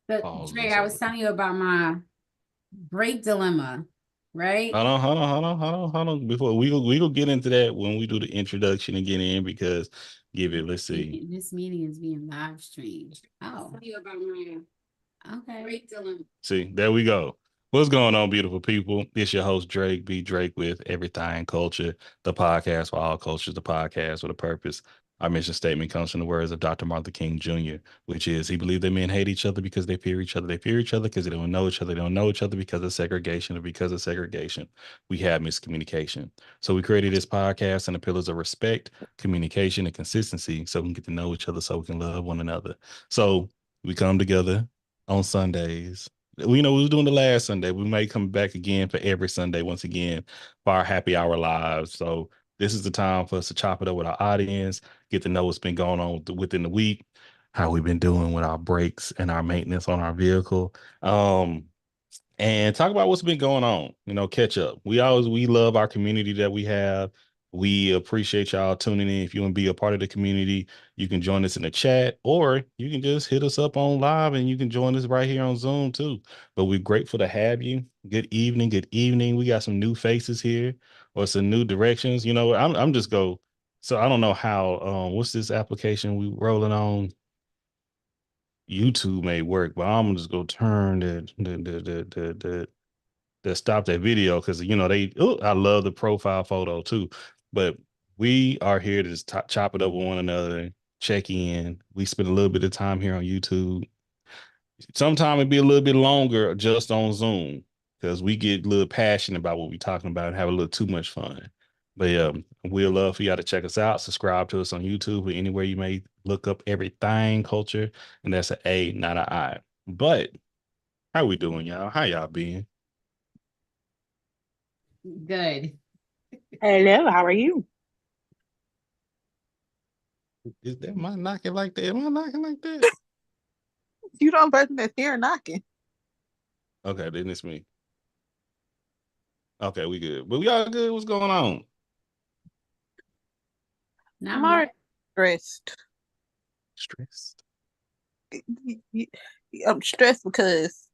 But Pause Dre, this I was over. telling you about my break dilemma, right? Hold on. Before we go get into that when we do the introduction and get in because give it. Let's see. This meeting is being live streamed. Oh. Tell you about my okay. Break dilemma. See, there we go. What's going on, beautiful people? It's your host, Drake B. Drake with Everything Culture, the podcast for all cultures, the podcast with a purpose. Our mission statement comes from the words of Dr. Martin Luther King Jr., which is he believed that men hate each other because they fear each other. They fear each other because they don't know each other. They don't know each other because of segregation. And because of segregation, we have miscommunication. So we created this podcast and the pillars of respect, communication, and consistency so we can get to know each other so we can love one another. So we come together on Sundays. We know we was doing the last Sunday. We may come back again for every Sunday once again for our happy hour lives. So this is the time for us to chop it up with our audience, get to know what's been going on within the week, how we've been doing with our brakes and our maintenance on our vehicle. And talk about what's been going on. Catch up. We love our community that we have. We appreciate y'all tuning in. If you want to be a part of the community, you can join us in the chat, or you can just hit us up on live and you can join us right here on Zoom too. But we're grateful to have you. Good evening. Good evening. We got some new faces here or some new directions. I'm just go. So I don't know how what's this application we rolling on? YouTube may work, but I'm just gonna turn the stop that video because I love the profile photo too. But we are here to just chop it up with one another, check in. We spend a little bit of time here on YouTube. Sometimes it'd be a little bit longer just on Zoom because we get a little passionate about what we're talking about and have a little too much fun. But we'd love for y'all to check us out. Subscribe to us on YouTube or anywhere you may look up Everything Culture, and that's an A, not an I. But how we doing, y'all? How y'all been? Good. Hello, how are you? Is that my knocking like that? Am I knocking like that? You don't person that's here knocking. Okay, then it's me. Okay, we good. But we all good. What's going on? Not I'm much. already stressed. Stressed. I'm stressed because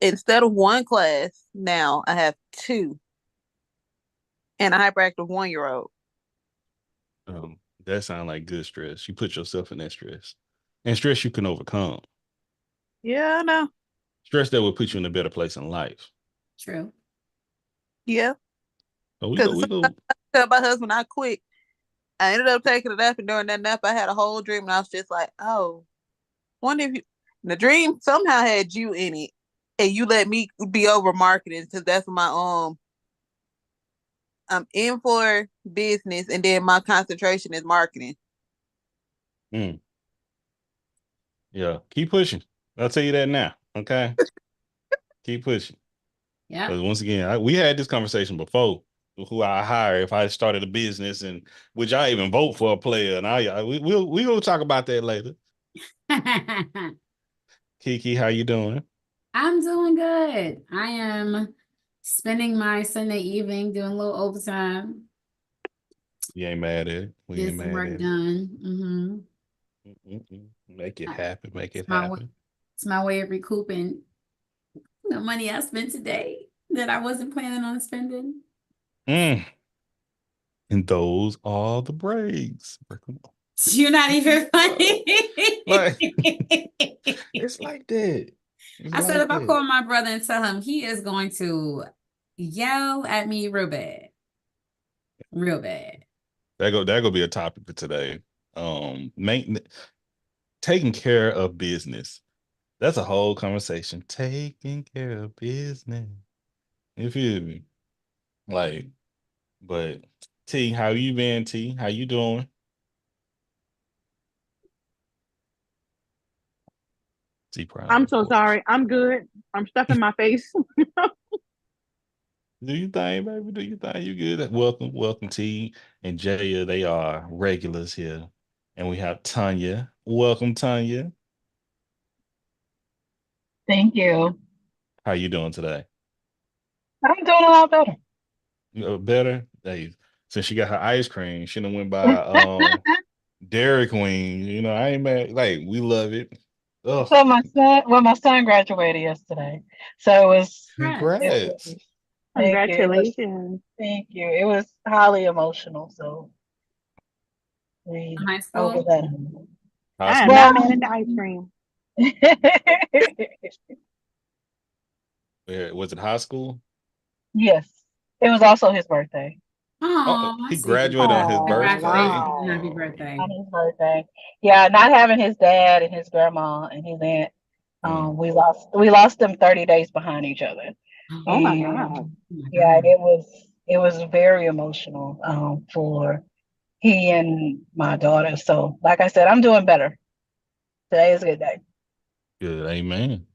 instead of one class, now I have two and a hyperactive 1 year old. That sounds like good stress. You put yourself in that stress. And stress you can overcome. Yeah, I know. Stress that will put you in a better place in life. True. Yeah. So we go, Because we go. I tell my husband I quit. I ended up taking a nap, and during that nap, I had a whole dream, and I was just like, "Oh, wonder if you." The dream somehow had you in it, and you let me be over marketing because that's my I'm in for business, and then my concentration is marketing. Mm, yeah, keep pushing. I'll tell you that now. Okay, keep pushing. Yeah. Because once again, we had this conversation before. Who I hire if I started a business, and would y'all even vote for a player? And we gonna talk about that later. Kiki, how you doing? I'm doing good. I am spending my Sunday evening doing a little overtime, You ain't mad at it. We get ain't some mad work at it. done. Make it happen. Make It's it my way, happen. it's my way of recouping the money I spent today that I wasn't planning on spending. Mm. And those are the breaks. You're not even funny. Like it's like that. It's I said like if I that. call my brother and tell him, he is going to yell at me real bad. Real bad. That go be a topic for today. Maintenance, taking care of business. That's a whole conversation. Taking care of business. You feel me? Like, but T, how you been? T, how you doing? T, probably on I'm the so porch. sorry. I'm good. I'm stuffing my face. Do you think, baby? Do you think you good? Welcome, T and Jaya. They are regulars here. And we have Tanya. Welcome, Tanya. Thank you. How you doing today? I'm doing a lot better. Better? Hey, since she got her ice cream, she done went by Dairy Queen. I ain't mad. Like, we love it. Oh, So my son graduated yesterday. So it was, congrats. thank you. Congratulations. Thank you. It was highly emotional. So we High over school? that. High I am school. not Well, mad at the ice cream. Was it high school? yes, it was also his birthday. Oh, Oh, I he see you. graduated on his Oh, birthday. Congratulations and happy wow. birthday. On his birthday. Yeah, not having his dad and his grandma and his aunt. Mm. We lost them 30 days behind each other. Oh Oh my And God. my yeah, God. it was very emotional for he and my daughter. So like I said, I'm doing better. Today is a good day. Good. Amen.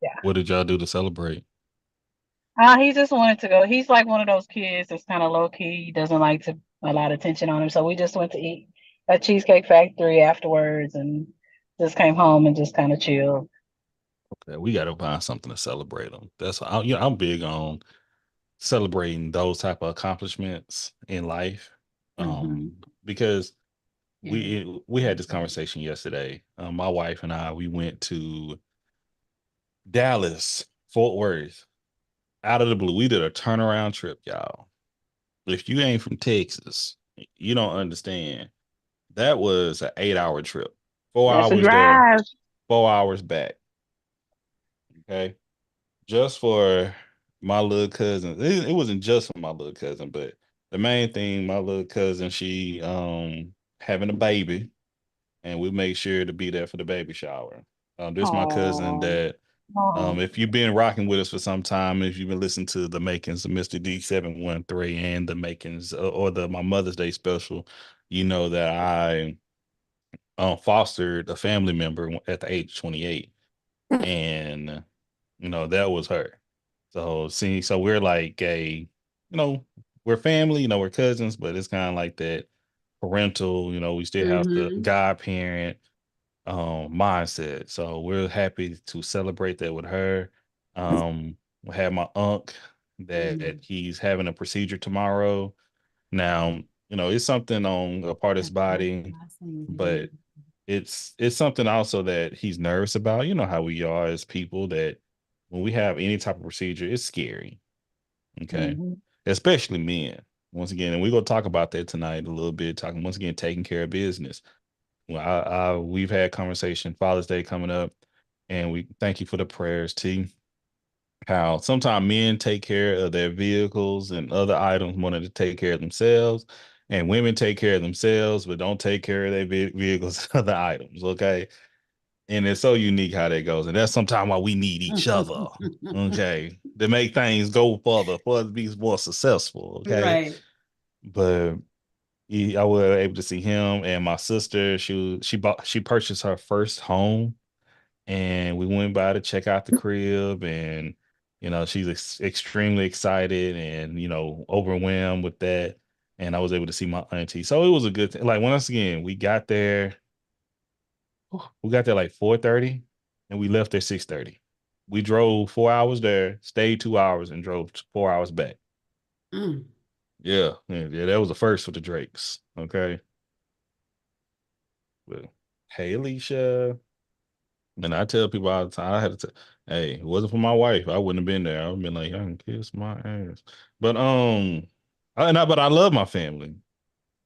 Yeah. What did y'all do to celebrate? He just wanted to go. He's like one of those kids that's kind of low key. He doesn't like to a lot of attention on him. So we just went to eat at Cheesecake Factory afterwards and just came home and just kind of chilled. Okay, we got to find something to celebrate them. That's why I'm big on celebrating those type of accomplishments in life. Mhm. Because Yeah. we had this conversation yesterday. My wife and I, we went to Dallas, Fort Worth, out of the blue. We did a turnaround trip, y'all. If you ain't from Texas, you don't understand. That was an 8-hour trip. 4 That's a hours there, drive. 4 hours back. Okay. Just for my little cousin. It wasn't just for my little cousin, but the main thing, my little cousin, she having a baby, and we make sure to be there for the baby shower. This my cousin Oh, that Oh, if you've been rocking with us for some time, if you've been listening to the makings of Mr. D713 and the makings or the my Mother's Day special, you know that I fostered a family member at the age of 28. And that was her. So see, so we're like you know, we're family, we're cousins, but it's kind of like that parental, we still have the Mhm. godparent mindset. So we're happy to celebrate that with her. We have my uncle that Mm. he's having a procedure tomorrow. Now, it's something on a part of his That's my body, last thing to do. but it's something also that he's nervous about. You know how we are as people that when we have any type of procedure, it's scary. Okay. mhm. Especially men. Once again, and we're gonna talk about that tonight a little bit, talking once again, taking care of business. Well, we've had conversation, Father's Day coming up, and we thank you for the prayers, T. How sometimes men take care of their vehicles and other items more than to take care of themselves, and women take care of themselves but don't take care of their vehicles and other items. Okay, and it's so unique how that goes, and that's sometimes why we need each other. Okay, to make things go further, for us to be more successful. Okay, Right. but I was able to see him and my sister. She purchased her first home, and we went by to check out the crib, and she's extremely excited and overwhelmed with that. And I was able to see my auntie, so it was a good thing. Like once again, we got there like 4:30, and we left at 6:30. We drove 4 hours there, stayed 2 hours, and drove 4 hours back. Mm. Yeah, that was the first for the Drakes. Okay, but hey, Alicia. And I tell people all the time, I had to, hey, it wasn't for my wife, I wouldn't have been there. I would have been like, y'all can kiss my ass. But but I love my family.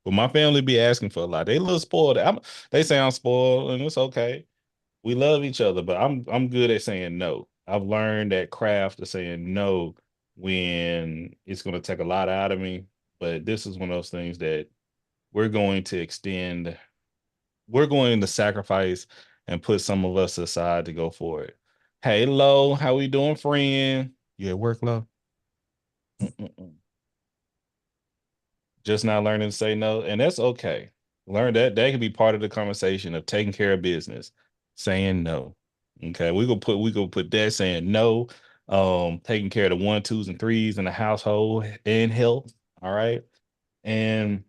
But my family be asking for a lot. They a little spoiled. They say I'm spoiled, and it's okay. We love each other, but I'm good at saying no. I've learned that craft of saying no when it's going to take a lot out of me. But this is one of those things that we're going to extend we're going to sacrifice and put some of us aside to go for it. Hey, Lo, how we doing, friend? You at work, Lo? Mm-mm-mm. Just not learning to say no, and that's okay. Learn that can be part of the conversation of taking care of business, saying no. Okay, we gonna put that saying no, taking care of the one, twos, and threes in the household and health. All right, and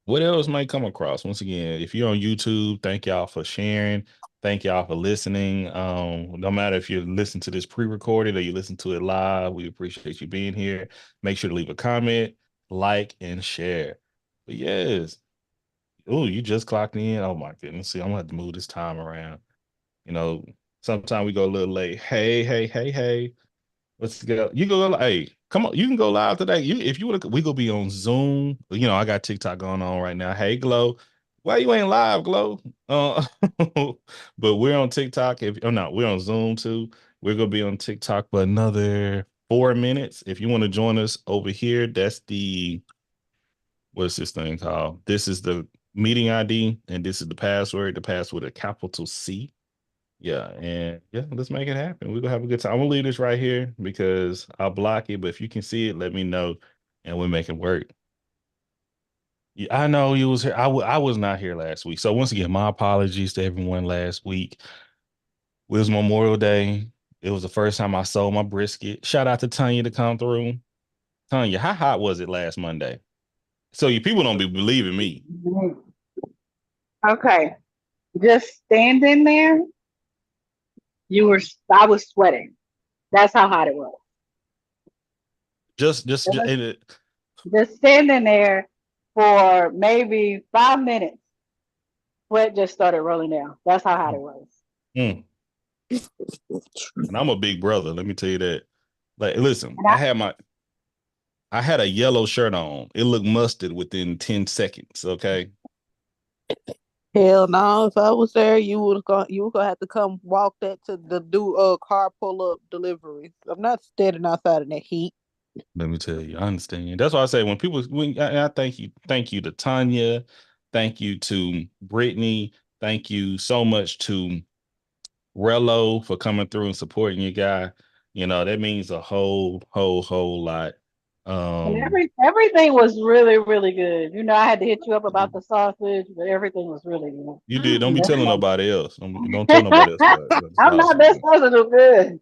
what else might come across? Once again, if you're on YouTube, thank y'all for sharing. Thank y'all for listening. No matter if you listen to this pre-recorded or you listen to it live, we appreciate you being here. Make sure to leave a comment, like, and share. But yes. Oh, you just clocked in. Oh my goodness. See, I'm gonna have to move this time around. You know, sometimes we go a little late. Hey. Let's go. You go. Hey, come on. You can go live today. If you would, we gonna be on Zoom. You know, I got TikTok going on right now. Hey, Glow, why you ain't live, Glow? But we're on TikTok. We're on Zoom too. We're gonna be on TikTok for another 4 minutes. If you want to join us over here, that's what's this thing called? This is the meeting ID, and this is the password. The password a capital C. Yeah, and yeah, let's make it happen. We're gonna have a good time. I'm gonna leave this right here because I'll block it, but if you can see it, let me know and we'll make it work. Yeah, I know you was here. I was not here last week. So once again, my apologies to everyone last week. It was Memorial Day. It was the first time I sold my brisket. Shout out to Tanya to come through. Tanya, how hot was it last Monday? So you people don't be believing me. Okay, just standing there, I was sweating. That's how hot it was. Just Just standing there for maybe 5 minutes, sweat just started rolling down. That's how hot it was. And I'm a big brother. Let me tell you that. Like, listen, And I had a yellow shirt on. It looked mustard within 10 seconds. Okay. Hell no! If I was there, you were gonna have to come walk that to the car pull up delivery. I'm not standing outside in that heat. Let me tell you, I understand. That's why I say I thank you to Tanya, thank you to Brittany, thank you so much to Rello for coming through and supporting your guy. You know, that means a whole lot. everything was really, really good. You know, I had to hit you up about the sausage, but everything was really good. You did. Don't be telling nobody else. Don't tell nobody else about the I'm not sausage. that sausage was good.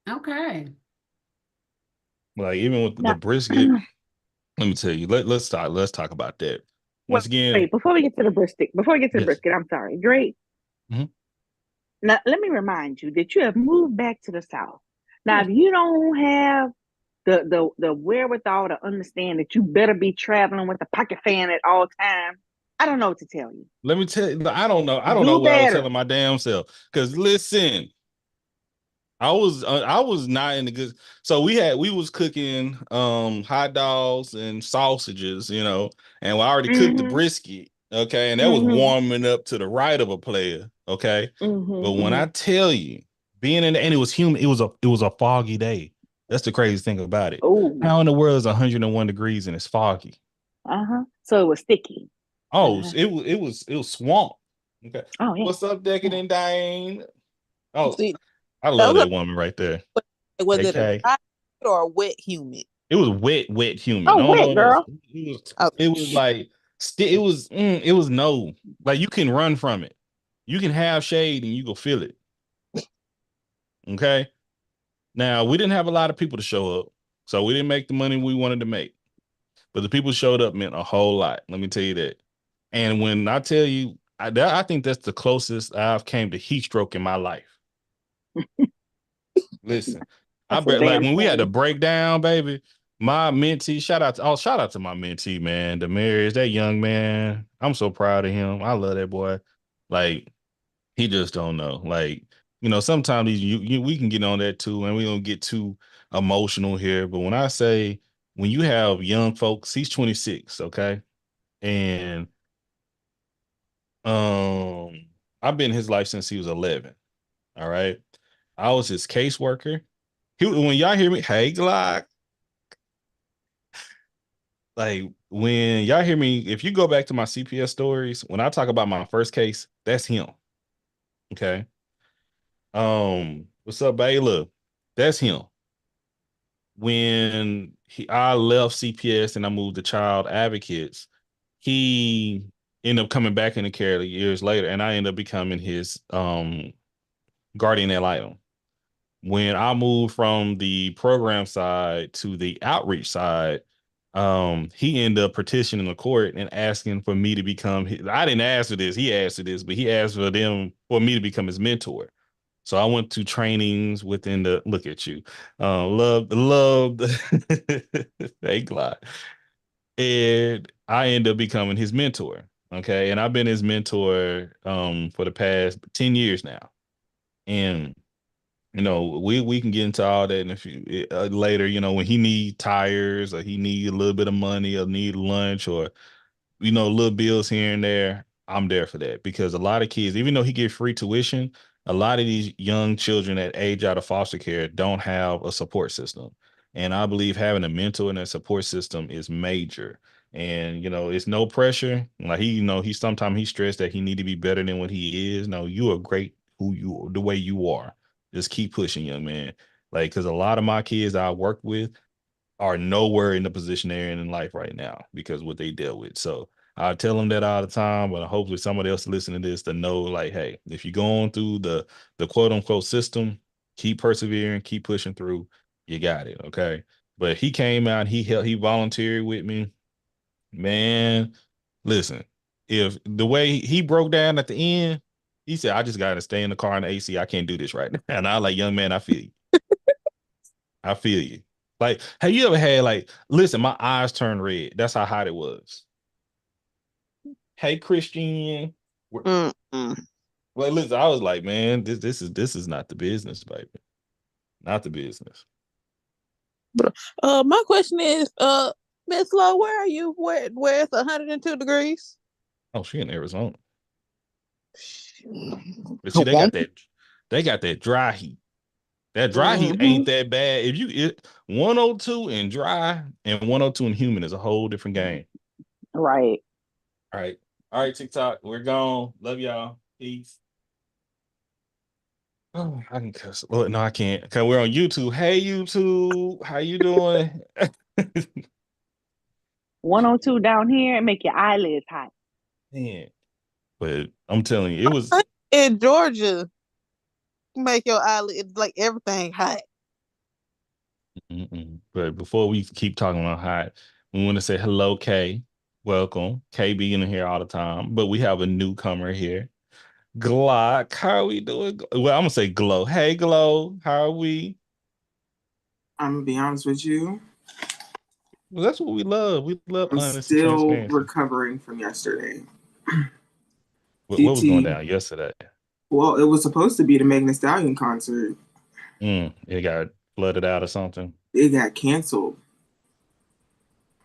Okay. Like even with the Now- brisket, let me tell you. Let's talk about that. Once again, Wait, before we get to the brisket, Yes. I'm sorry, Drake. Mhm. Now, let me remind you that you have moved back to the South. Now, if you don't have the wherewithal to understand that you better be traveling with a pocket fan at all times, I don't know what to tell you. Let me tell you, I don't know. I don't Do know what I was better. telling my damn self. Because listen, I was not in the good. So we was cooking hot dogs and sausages, you know, and we already cooked the Mm-hmm. brisket, okay, and that was Mm-hmm. warming up to the right of a player, okay. Mm-hmm. But when I tell you, being in and it was humid, it was a foggy day. That's the crazy thing about it. Oh, How in the world is 101 degrees and it's foggy? so it was sticky. Oh, Uh-huh. it was swamp. Okay. Oh yeah. What's up, Decadent Dane? Oh, See, I love that woman right there. was it a Okay. dry or a wet humid? It was wet, humid. Oh, No, wet girl. it was like it was no, like you can run from it. You can have shade and you go feel it. Okay. Now we didn't have a lot of people to show up, so we didn't make the money we wanted to make. But the people showed up meant a whole lot. Let me tell you that. And when I tell you, I think that's the closest I've came to heat stroke in my life. Listen, I bet like when we had to break down, baby, my mentee, shout out to my mentee, man. Demarius, that young man. I'm so proud of him. I love that boy. Like, he just don't know. Like, you know, sometimes we can get on that too, and we don't get too emotional here. But when I say when you have young folks, he's 26, okay? And I've been in his life since he was 11. All right. I was his caseworker. When y'all hear me, hey Glock. Like when y'all hear me, if you go back to my CPS stories, when I talk about my first case, that's him. Okay. What's up, Bayla? That's him. When I left CPS and I moved to Child Advocates, he ended up coming back into care years later, and I ended up becoming his guardian ad litem. When I moved from the program side to the outreach side, he ended up petitioning the court and asking for me to become I didn't ask for this, he asked for this, but he asked for me to become his mentor. So I went to trainings within the look at you. Loved thank God. And I ended up becoming his mentor. Okay. And I've been his mentor for the past 10 years now. And we can get into all that in a few later. When he need tires or he need a little bit of money or need lunch or little bills here and there, I'm there for that, because a lot of kids, even though he get free tuition, a lot of these young children that age out of foster care don't have a support system. And I believe having a mentor and a support system is major. And, it's no pressure. Like he sometimes he's stressed that he need to be better than what he is. No, you are great the way you are. Just keep pushing, young man. Like, because a lot of my kids I work with are nowhere in the position they're in life right now because what they deal with. So I tell them that all the time, but hopefully somebody else listening to this to know, like, hey, if you're going through the quote unquote system, keep persevering, keep pushing through. You got it. Okay. But he came out, he volunteered with me. Man, listen, if the way he broke down at the end, he said, I just got to stay in the car in the AC. I can't do this right now. And I like, young man, I feel you. I feel you. Like, have you ever had, like, listen, my eyes turned red. That's how hot it was. Hey, Christian. Mm-mm. Well, listen, I was like, man, this is not the business, baby. Not the business. My question is, Miss Lowe, where are you? Where it's 102 degrees? Oh, she in Arizona. But see, they got that dry heat. That dry heat ain't that bad. If you 102 and dry and 102 and humid is a whole different game. Right. All right, TikTok, we're gone. Love y'all. Peace. Oh, I can cuss. Oh, no, I can't. Because we're on YouTube. Hey, YouTube, how you doing? 102 down here and make your eyelids hot. Man, but I'm telling you, it was in Georgia. Make your eyelids like everything hot. But before we keep talking about hot, we want to say hello, Kay. Welcome. Kay be in here all the time, but we have a newcomer here. Glock, how are we doing? Well, I'm gonna say Glow. Hey, Glow, how are we? I'm gonna be honest with you. Well, that's what we love. We love I'm honesty, still transparency. recovering from yesterday. What was going down yesterday? Well, it was supposed to be the Megan Thee Stallion concert. It got flooded out or something. It got canceled.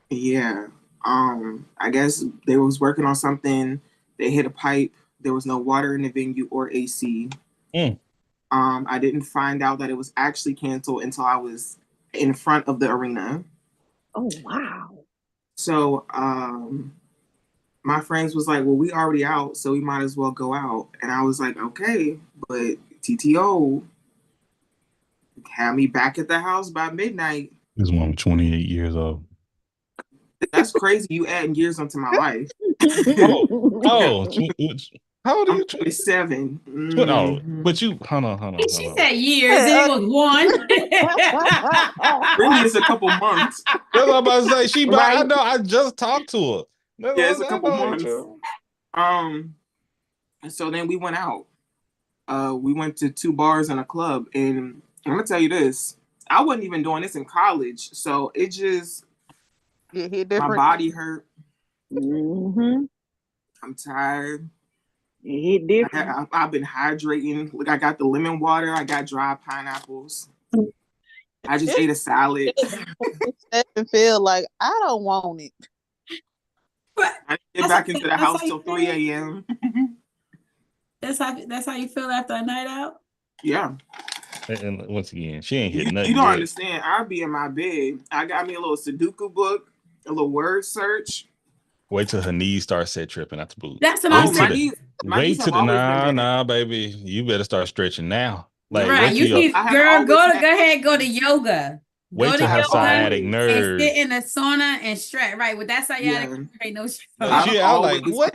Yeah. I guess they was working on something. They hit a pipe. There was no water in the venue or AC. I didn't find out that it was actually canceled until I was in front of the arena. Oh, wow. So my friends was like, well, we already out, so we might as well go out. And I was like, okay, but TTO had me back at the house by midnight. This one 28 years old. That's crazy. You adding years onto my life. How old are you? I'm 27. No, but you hold on. She said years, and it was one. Really, it's a couple months. That's what I'm about to say. She, right? I know. I just talked to her. Yeah, it's a couple months. And so then we went out. We went to 2 bars and a club, and I'm gonna tell you this: I wasn't even doing this in college, so it just my body hurt. Mm-hmm. I'm tired. It hit different. I've been hydrating. Like, I got the lemon water. I got dry pineapples. I just ate a salad. I feel like I don't want it. But I didn't get back into the house till 3 a.m. That's how you feel after a night out? Yeah. And once again, she ain't hit nothing. You don't understand. I'll be in my bed. I got me a little Sudoku book, a little word search. Wait till her knees start set tripping at the boot. That's what I'm saying. Wait till nah, baby. You better start stretching now. Like, right, you need, girl, go to yoga. Wait till her sciatic nerve. And sit in the sauna and stretch. Right, with that sciatic, ain't no shit. I like, what?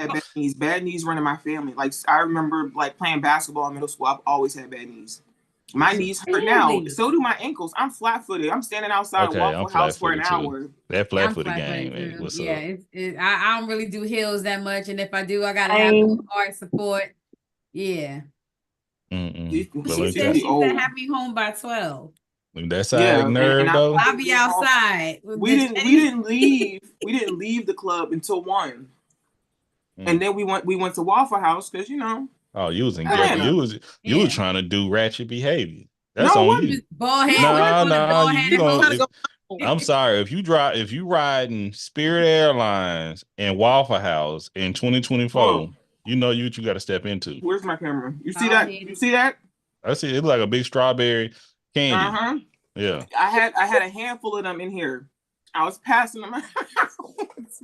Bad knees running my family. Like, I remember like playing basketball in middle school. I've always had bad knees. My knees hurt now. So do my ankles. I'm flat-footed. I'm standing outside Waffle House for an hour. That flat-footed game, man. What's up? I don't really do heels that much, and if I do, I gotta have hard support. Yeah. She said she said have me home by 12. That's nerve though. I'll be outside. We didn't leave the club until 1. And then we went to Waffle House because Oh, you was in Gilbert. You was trying to do ratchet behavior. That's no, on you. Bald head. I'm sorry. If you riding Spirit Airlines and Waffle House in 2024, you know what you got to step into. Where's my camera? You see that? You see that? I see. It's like a big strawberry candy. Yeah. I had a handful of them in here. I was passing them out.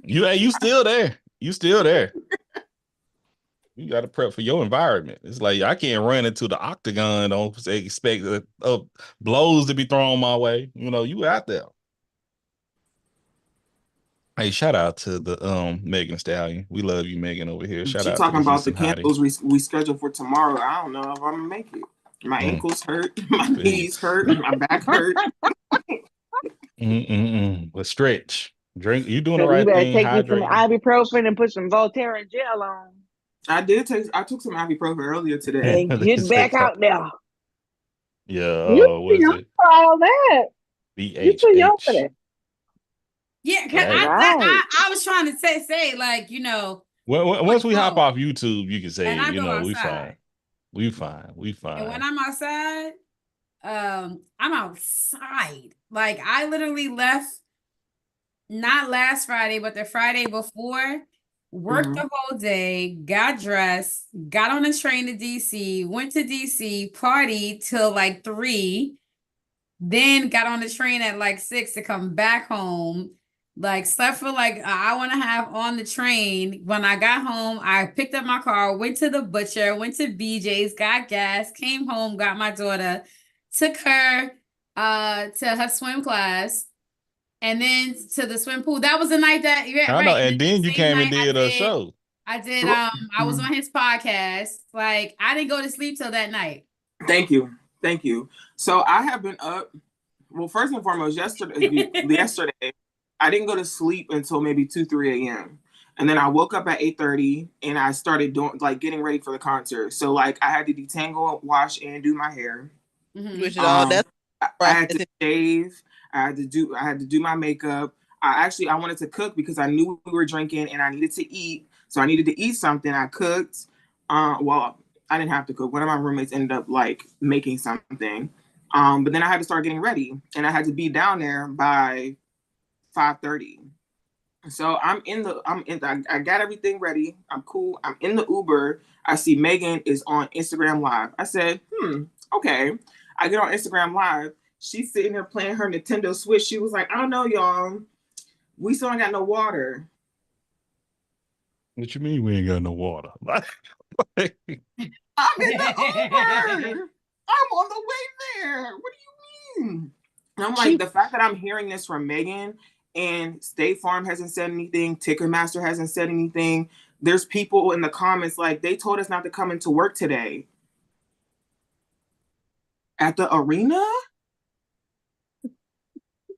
You still there. You still there. You got to prep for your environment. It's like I can't run into the octagon. Don't expect blows to be thrown my way. You know, you out there. Hey, shout out to the Megan Stallion. We love you, Megan, over here. Shout out talking to about the cancels we scheduled for tomorrow. I don't know if I'm gonna make it. My ankles hurt, my knees hurt, my back hurt. But stretch, drink. You doing the right thing. You better take you some ibuprofen and put some Voltaren gel on. I took some ibuprofen earlier today. And get back out there. Yeah, what is it? All that. BHH. You too young for that. Yeah, cause I was trying to say like, you know. Well, once we hop off YouTube, you can say, you know, we fine. And when I'm outside, I'm outside. Like I literally left not last Friday, but the Friday before. Worked the whole day, got dressed, got on a train to DC, went to DC, partied till like 3, then got on the train at like 6 to come back home. Like slept for like an hour and a half on the train. When I got home, I picked up my car, went to the butcher, went to BJ's, got gas, came home, got my daughter, took her to her swim class. And then to the swim pool. That was the night that I know. And then you came and did a show. I did. I was on his podcast. Like I didn't go to sleep till that night. Thank you. So I have been up. Well, first and foremost, yesterday I didn't go to sleep until maybe 2-3 a.m. And then I woke up at 8:30 and I started getting ready for the concert. So like I had to detangle, wash, and do my hair. Which is all that's I had to shave. I had to do my makeup. I wanted to cook because I knew we were drinking and I needed to eat. So I needed to eat something. I cooked. Well, I didn't have to cook. One of my roommates ended up like making something. But then I had to start getting ready and I had to be down there by 5:30. So I got everything ready. I'm cool. I'm in the Uber. I see Megan is on Instagram Live. I said, okay. I get on Instagram Live. She's sitting there playing her Nintendo Switch. She was like, I don't know, y'all. We still ain't got no water. What you mean we ain't got no water? I'm in the Uber. I'm on the way there. What do you mean? And I'm like, the fact that I'm hearing this from Megan and State Farm hasn't said anything, Ticketmaster hasn't said anything. There's people in the comments like, they told us not to come into work today. At the arena?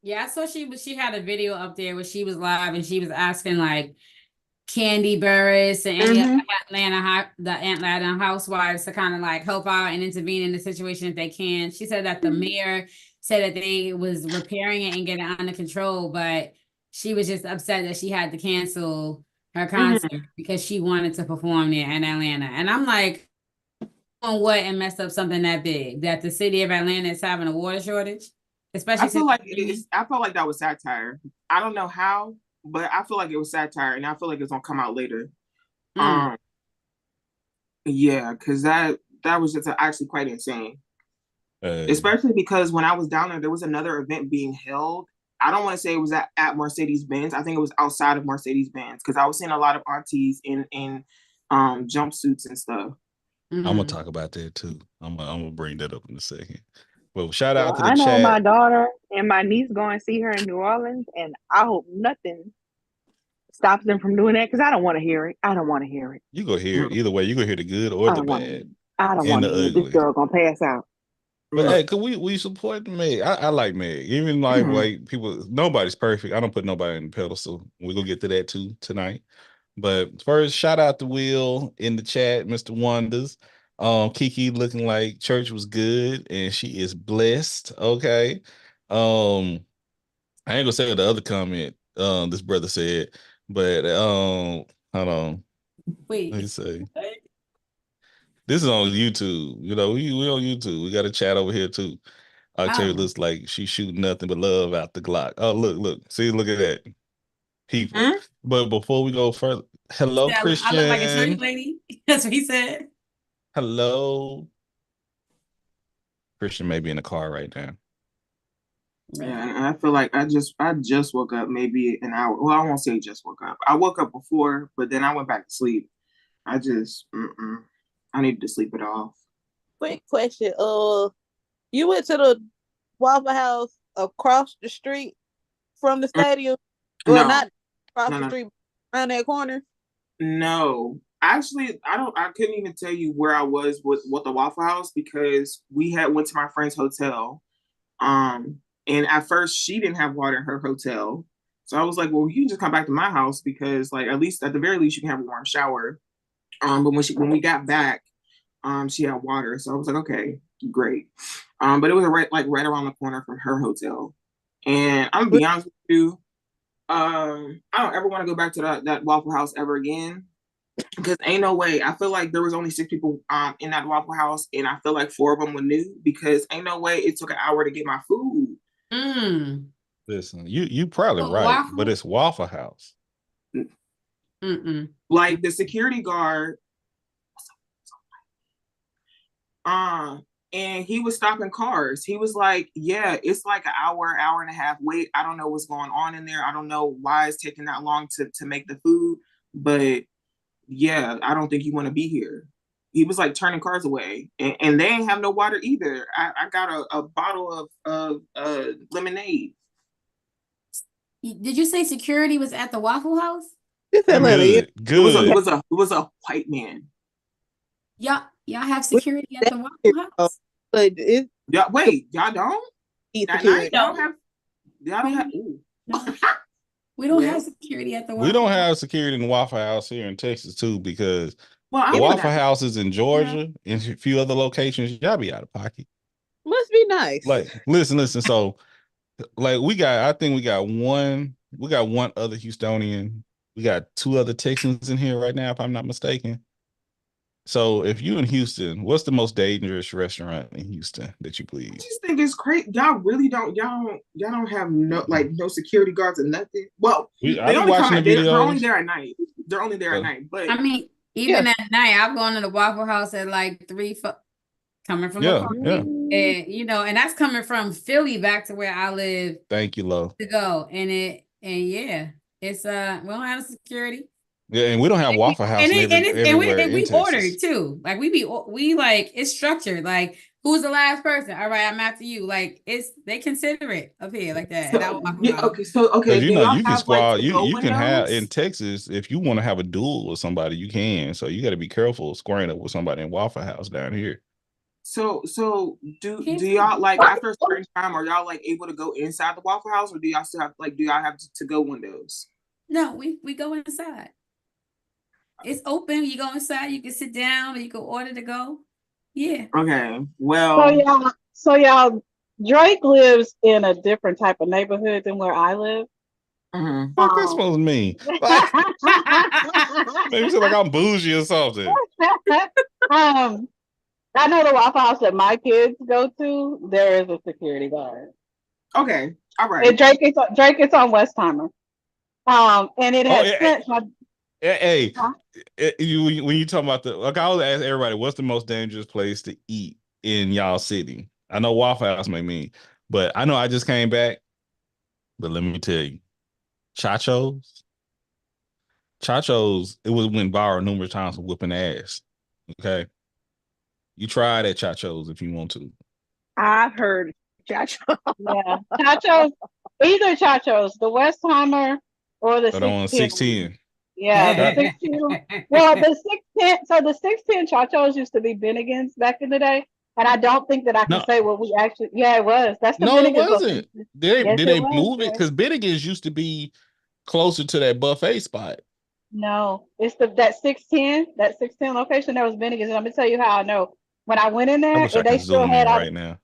Yeah, I saw she had a video up there where she was live and she was asking like Candy Burris and any of the Atlanta housewives to kind of like help out and intervene in the situation if they can. She said that the mayor said that they was repairing it and getting it under control, but she was just upset that she had to cancel her concert because she wanted to perform there in Atlanta. And I'm like, on what and messed up something that big that the city of Atlanta is having a water shortage? Especially I feel like that was satire. I don't know how, but I feel like it was satire, and I feel like it's gonna come out later. Yeah, because that was just actually quite insane. Especially because when I was down there was another event being held. I don't want to say it was at Mercedes-Benz. I think it was outside of Mercedes-Benz because I was seeing a lot of aunties in jumpsuits and stuff. I'm gonna talk about that too. I'm gonna bring that up in a second. Well, shout out to the chat. I know my daughter and my niece going to see her in New Orleans, and I hope nothing stops them from doing that because I don't want to hear it. You go hear it either way. You go hear the good or the bad. I don't want to hear this girl gonna pass out. But hey, cause we support Meg. I like Meg. Even like white people, nobody's perfect. I don't put nobody in the pedestal. We're gonna get to that too tonight. But first, shout out to Will in the chat, Mr. Wonders. Kiki looking like church was good and she is blessed. Okay. I ain't gonna say what the other comment this brother said, but hold on. Wait. Let me see. This is on YouTube. You know, we on YouTube. We got a chat over here too. Octavia Oh. looks like she's shooting nothing but love out the Glock. Oh, look. See, look at that. People. Hmm? But before we go further, hello, I look like a church Christian. lady. That's what he said. Hello. Christian may be in the car right now. Yeah, and I feel like I just woke up maybe an hour. Well, I won't say just woke up. I woke up before, but then I went back to sleep. I just I needed to sleep it off. Quick question. You went to the Waffle House across the street from the stadium? Well, No. not across No, the no. street, around that corner. No, actually, I couldn't even tell you where I was with the Waffle House because we had went to my friend's hotel. And at first she didn't have water in her hotel. So I was like, well, you can just come back to my house because like at the very least you can have a warm shower. But when we got back, she had water. So I was like, okay, great. But it was right around the corner from her hotel. And I'm gonna be honest with you, I don't ever want to go back to that Waffle House ever again. Because ain't no way. I feel like there was only 6 people in that Waffle House, and I feel like 4 of them were new because ain't no way it took an hour to get my food. Listen, you probably Oh, right, Waffle? but it's Waffle House. Like the security guard, and he was stopping cars. He was like, yeah, it's like an hour and a half wait. I don't know what's going on in there. I don't know why it's taking that long to make the food, but yeah, I don't think you want to be here. He was like turning cars away, and they ain't have no water either. I got a bottle of lemonade. Did you say security was at the Waffle House? It's Atlanta. Good, It good. was a white man. Y'all have security at the Waffle House? But it's Yeah, wait, y'all don't? security. Y'all don't have. Ooh. No. We don't Yeah. have security at the Waffle We don't House. have security in the Waffle House here in Texas too, because Well, I the know Waffle that. Houses in Georgia and a few other locations, y'all be out of pocket. Must be nice. Like, listen. So, like, I think we got one other Houstonian. We got 2 other Texans in here right now, if I'm not mistaken. So, if you in Houston, what's the most dangerous restaurant in Houston that you I believe? just think it's crazy. Y'all really don't. Y'all don't have no security guards or nothing. Well, I they be only watching the they're only videos. there at night. They're only there at night. But I mean, even at night, I've gone to the Waffle House at like 3 coming from Yeah. and and that's coming from Philly back to where I live Thank you, Lo. to go. And yeah, it's we don't have security. Yeah, and we don't have Waffle House everywhere in we Texas. ordered too. Like we like it's structured. Like who's the last person? All right, I'm after you. Like they consider it up here like that. Okay. You know, you can have, squad. like, You can have windows? in Texas if you want to have a duel with somebody, you can. So you got to be careful squaring up with somebody in Waffle House down here. So do y'all like after a certain time are y'all like able to go inside the Waffle House or do y'all still have do y'all have to go windows? No, we go inside. It's open. You go inside. You can sit down or you can order to go. Yeah. Okay. Well. So y'all, Drake lives in a different type of neighborhood than where I live. What this supposed to mean? Like, maybe feel like I'm bougie or something. I know the Waffle House that my kids go to. There is a security guard. Okay. All right. And Drake is on Westheimer. And it has sent my. Hey, when you talk about I always ask everybody, what's the most dangerous place to eat in y'all city? I know Waffle House may mean, but I know I just came back. But let me tell you, Chacho's, it went viral numerous times for whooping ass. Okay, you try it at Chacho's if you want to. I've heard Chacho. Yeah, Chacho's, either Chacho's, the Westheimer or the 610. Yeah, the 610. Well, the 610. So the 610 Chacho's used to be Bennigan's back in the day, and I don't think that I can say what we actually. Yeah, it was. That's the Bennigan's. It wasn't. Did they move it? Because Bennigan's used to be closer to that buffet spot. No, it's that 610. That 610 location. There was Bennigan's. And I'm gonna tell you how I know. When I went in there, and they still had right now.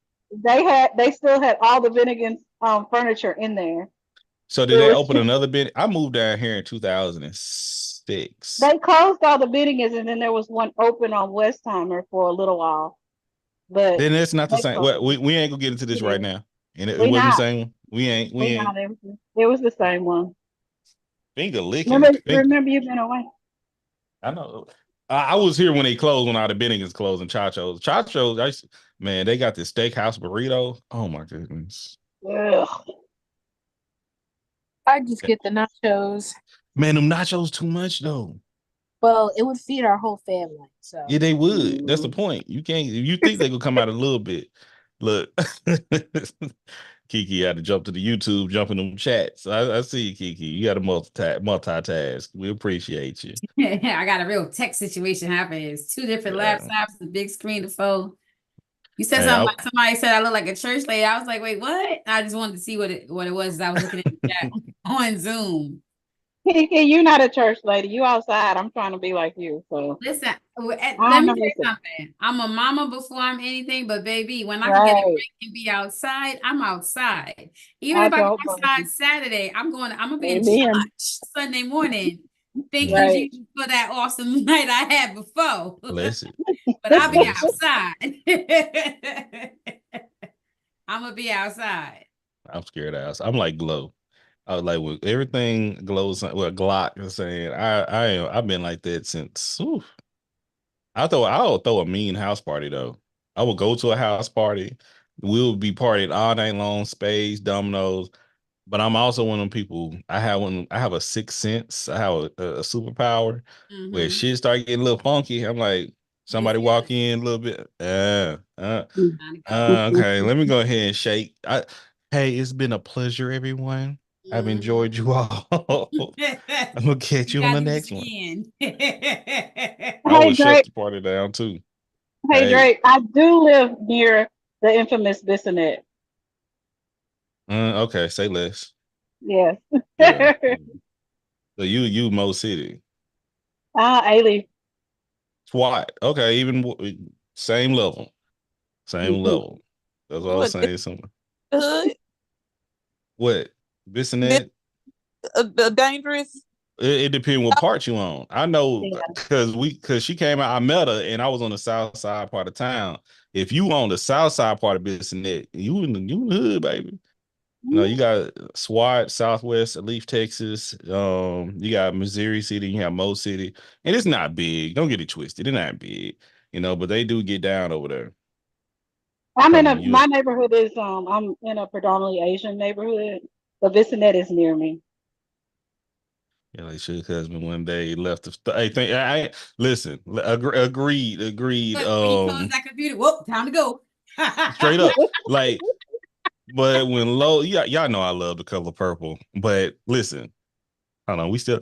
They still had all the Bennigan's furniture in there. So did they open another bit? I moved down here in 2007, Sticks. They closed all the Bennigan's, and then there was one open on Westheimer for a little while. But Then it's not the they same. closed Well, we ain't gonna get into this it. right now. And it We wasn't the not. same one. We ain't. Not. It was the same one. Finger licking. Remember you've been away. I know. I was here when they closed, when all the Bennigan's closed and Chacho's. Chacho's, man, they got this steakhouse burrito. Oh my goodness. Ugh. I just get the nachos. Man, them nachos too much though. Well, it would feed our whole family. So Yeah, they would. That's the point. You can't. You think they could come out a little bit? Look, Kiki had to jump to the YouTube, jump in them chats. I see you, Kiki. You got to multitask. We appreciate you. I got a real tech situation happening. It's two different laptops, the big screen, the phone. You said something like somebody said I look like a church lady. I was like, wait, what? I just wanted to see what it was. I was looking at the chat on Zoom. Kiki, you're not a church lady. You outside. I'm trying to be like you. So listen, let me tell you something. I'm a mama before I'm anything, but baby, when I can get a break and be outside, I'm outside. Even if I go outside Saturday, I'm gonna be in church Sunday morning. Thank you, Jesus, for that awesome night I had before. Listen, but I'll be outside. I'm gonna be outside. I'm scared ass. I'm like Glow. I was like, when everything glows, what Glock is saying. I've been like that since. I'll throw a mean house party though. I will go to a house party. We'll be partying all night long, spades, dominoes. But I'm also one of them people. I have a sixth sense. I have a superpower where shit start getting a little funky. I'm like, somebody walk in a little bit. Okay, let me go ahead and shake. Hey, it's been a pleasure, everyone. I've enjoyed you all. I'm gonna catch you on the next one. I would shut the party down too. Hey, Drake, I do live near the infamous Bissonnette. Okay, say less. Yes. Yeah. So you Mo City. A-Leaf. SWAT. Okay, even same level. Same level. That's what I was saying. Something. What? Bissonnette? Dangerous. It depends what part you on. I know because she came out, I met her, and I was on the south side part of town. If you on the south side part of Bissonnette, you in the hood, baby. No, you got SWAT, Southwest, Leaf, Texas. You got Missouri City, you have Mo City, and it's not big. Don't get it twisted. It's not big, but they do get down over there. My neighborhood is I'm in a predominantly Asian neighborhood, but Bissonnette is near me. Yeah, like shook husband one day left the listen, agreed. Close that computer. Whoop, time to go. Straight up. Like, but when y'all know I love the color purple. But listen, hold on, we still,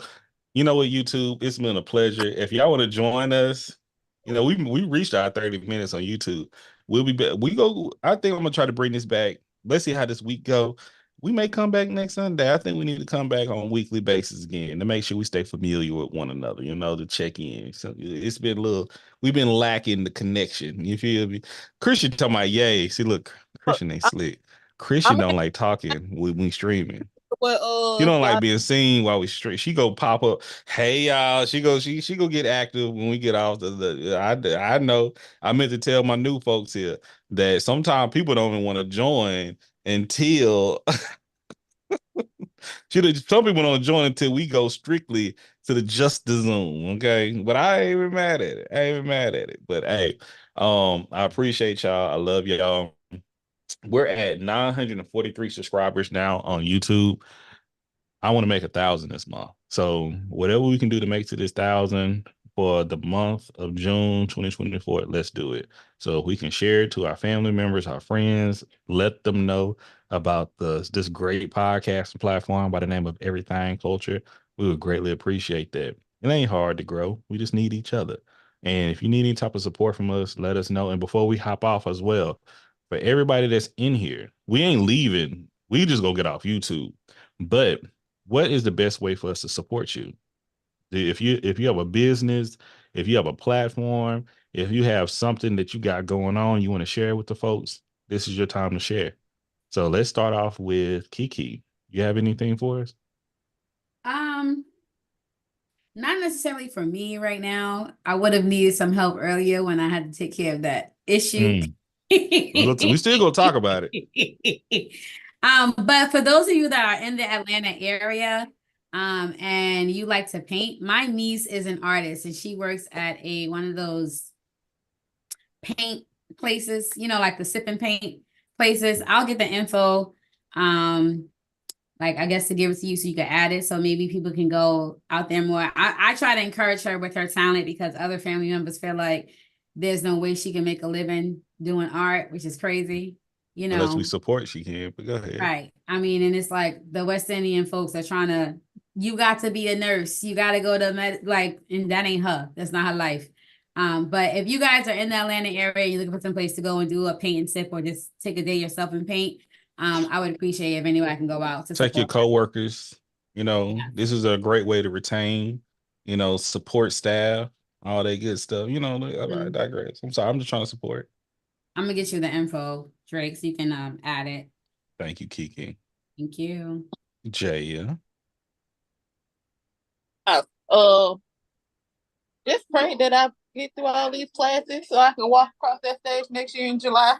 you know what, YouTube, it's been a pleasure. If y'all want to join us, we reached our 30 minutes on YouTube. We'll be back. I think I'm gonna try to bring this back. Let's see how this week go. We may come back next Sunday. I think we need to come back on a weekly basis again to make sure we stay familiar with one another, to check in. So it's been we've been lacking the connection. You feel me? Christian talking about yay. See, look, Christian ain't slick. Christian don't like talking when we streaming. She don't like being seen while we stream. She go pop up. Hey y'all. She go get active when we get off I know. I meant to tell my new folks here that sometimes people don't even want to join until some people don't join until we go strictly to the just the Zoom. Okay. But I ain't even mad at it. But hey, I appreciate y'all. I love y'all. We're at 943 subscribers now on YouTube. I want to make 1,000 this month. So whatever we can do to make to this 1,000 for the month of June 2024, let's do it. So if we can share it to our family members, our friends, let them know about this great podcast platform by the name of Everything Culture. We would greatly appreciate that. It ain't hard to grow. We just need each other. And if you need any type of support from us, let us know. And before we hop off as well, for everybody that's in here, we ain't leaving. We just go get off YouTube. But what is the best way for us to support you? If you have a business, if you have a platform, if you have something that you got going on, you want to share with the folks, this is your time to share. So let's start off with Kiki. You have anything for us? Not necessarily for me right now. I would have needed some help earlier when I had to take care of that issue. We still gonna talk about it. But for those of you that are in the Atlanta area, and you like to paint, my niece is an artist and she works at one of those paint places, like the sip and paint places. I'll get the info. Like I guess to give it to you so you can add it so maybe people can go out there more. I try to encourage her with her talent because other family members feel like there's no way she can make a living doing art, which is crazy, Unless we support, she can. But go ahead. Right. I mean, and it's like the West Indian folks are trying to, you got to be a nurse. You got to go to and that ain't her. That's not her life. But if you guys are in the Atlanta area, you're looking for some place to go and do a paint and sip or just take a day yourself and paint. I would appreciate if anyone can go out to take your coworkers. This is a great way to retain, support staff, all that good stuff. I digress. I'm sorry. I'm just trying to support. I'm gonna get you the info, Drake, so you can add it. Thank you, Kiki. Thank you. Jaya. Just pray that I get through all these classes so I can walk across that stage next year in July.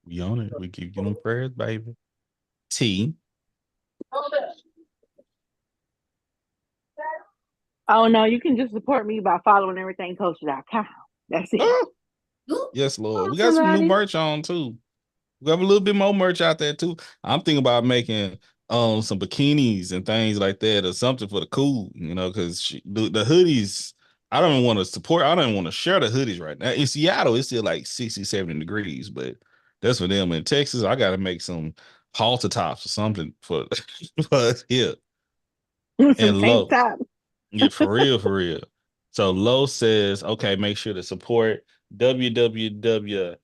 We on it. We keep getting prayers, baby. T. Oh no, you can just support me by following everythingculture.com. That's it. Yes, Lord. We got some new merch on too. We have a little bit more merch out there too. I'm thinking about making some bikinis and things like that or something for the cool, because the hoodies, I don't want to support. I don't want to share the hoodies right now. In Seattle, it's still like 60, 70 degrees, but that's for them. In Texas, I got to make some halter tops or something for here. And low. Yeah, for real. So Low says, okay, make sure to support www.doula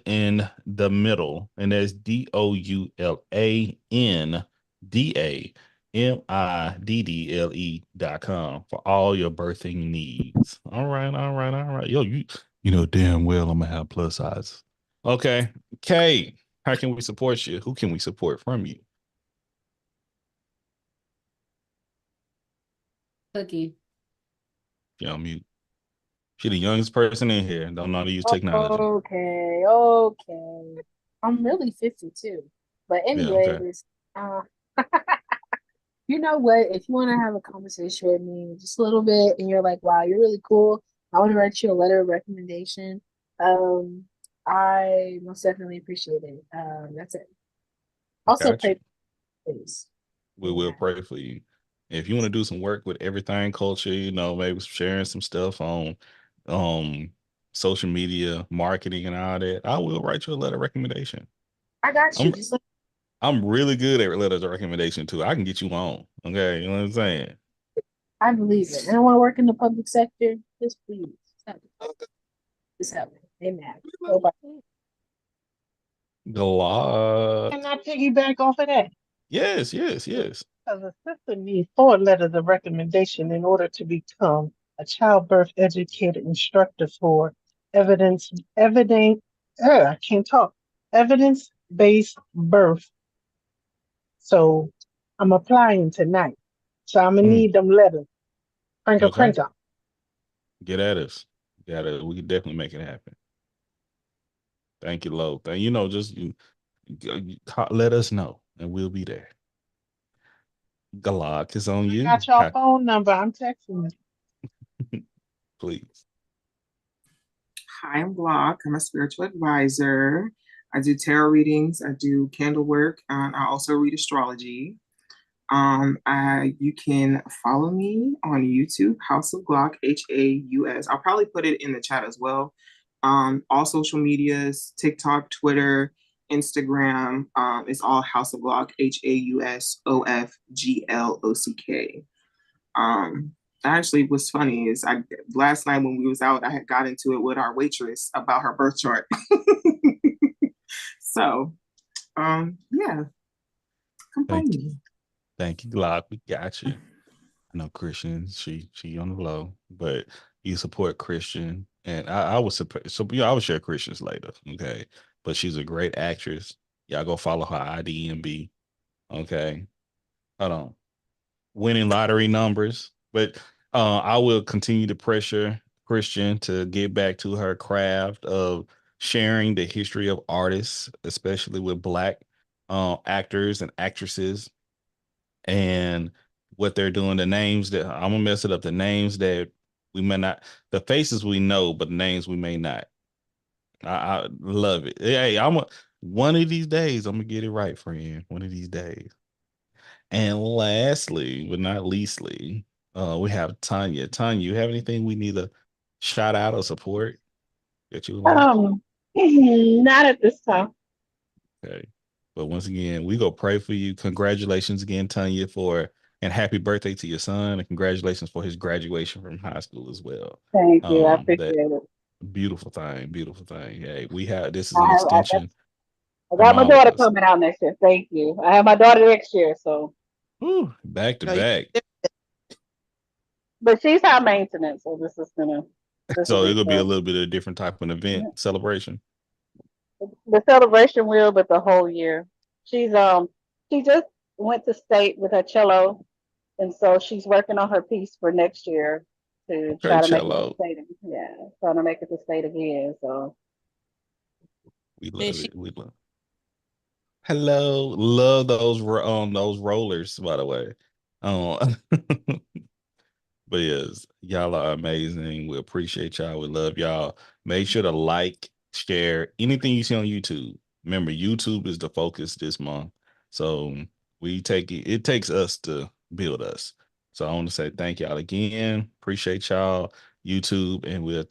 in the middle, and that's DOULANDAMIDDLE.com for all your birthing needs. All right. Yo, you know damn well I'm gonna have plus size. Okay. Kay, how can we support you? Who can we support from you? Cookie. She on mute. She the youngest person in here. Don't know how to use technology. Okay. I'm really 52. But anyways, you know what? If you want to have a conversation with me just a little bit and you're like, wow, you're really cool, I want to write you a letter of recommendation. I most definitely appreciate it. That's it. Also pray, please. We will pray for you. If you want to do some work with everything culture, maybe sharing some stuff on social media, marketing and all that, I will write you a letter of recommendation. I got you. I'm really good at letters of recommendation too. I can get you on. Okay, you know what I'm saying? I believe it. And I want to work in the public sector. Just please. Just help me. Amen. Galad. Can I piggyback off of that? Yes. Because a sister needs 4 letters of recommendation in order to become a childbirth educator instructor for evidence-based birth. So I'm applying tonight. So I'm gonna need them letters. Print them. Get at us. We can definitely make it happen. Thank you, Lo. Just let us know and we'll be there. Galak is on you. I got your phone number. I'm texting you. Please. Hi, I'm Glock. I'm a spiritual advisor. I do tarot readings. I do candle work. And I also read astrology. You can follow me on YouTube, House of Glock, HAUS. I'll probably put it in the chat as well. All social medias, TikTok, Twitter, Instagram, it's all House of Glock, HAUSOFGLOCK. Actually, what's funny is last night when we was out, I had got into it with our waitress about her birth chart. So, yeah. Thank you, Glock. We got you. I know Christian, she on the low, but you support Christian, and I would support. So I would share Christian's later, okay? But she's a great actress. Y'all go follow her IDMB, okay? Hold on. winning lottery numbers. But I will continue to pressure Christian to get back to her craft of sharing the history of artists, especially with Black actors and actresses, and what they're doing. The names that I'm gonna mess it up. The names that we may not, the faces we know, but the names we may not. I love it. Hey, one of these days I'm gonna get it right, friend. One of these days. And lastly, but not leastly, we have Tanya. Tanya, you have anything we need to shout out or support that you like? Not at this time. Okay. But once again, we go pray for you. Congratulations again, Tanya, and happy birthday to your son, and congratulations for his graduation from high school as well. Thank you. I That appreciate it. beautiful thing, beautiful thing. Hey, this is I an have, extension I from got my all daughter of us. coming out next year. Thank you. I have my daughter next year, so. Woo, back to Oh, yeah. back. But she's high maintenance, so this is gonna. So it'll be a little bit of a different type of event celebration. The celebration will, but the whole year. She just went to state with her cello, and so she's working on her piece for next year to try to make it to state. Yeah, trying to make it to state again. So we love it. We love. Hello, love those rollers, by the way. But yes, y'all are amazing. We appreciate y'all. We love y'all. Make sure to like, share anything you see on YouTube. Remember, YouTube is the focus this month. So it takes us to build us. So I want to say thank y'all again. Appreciate y'all, YouTube, and we'll talk.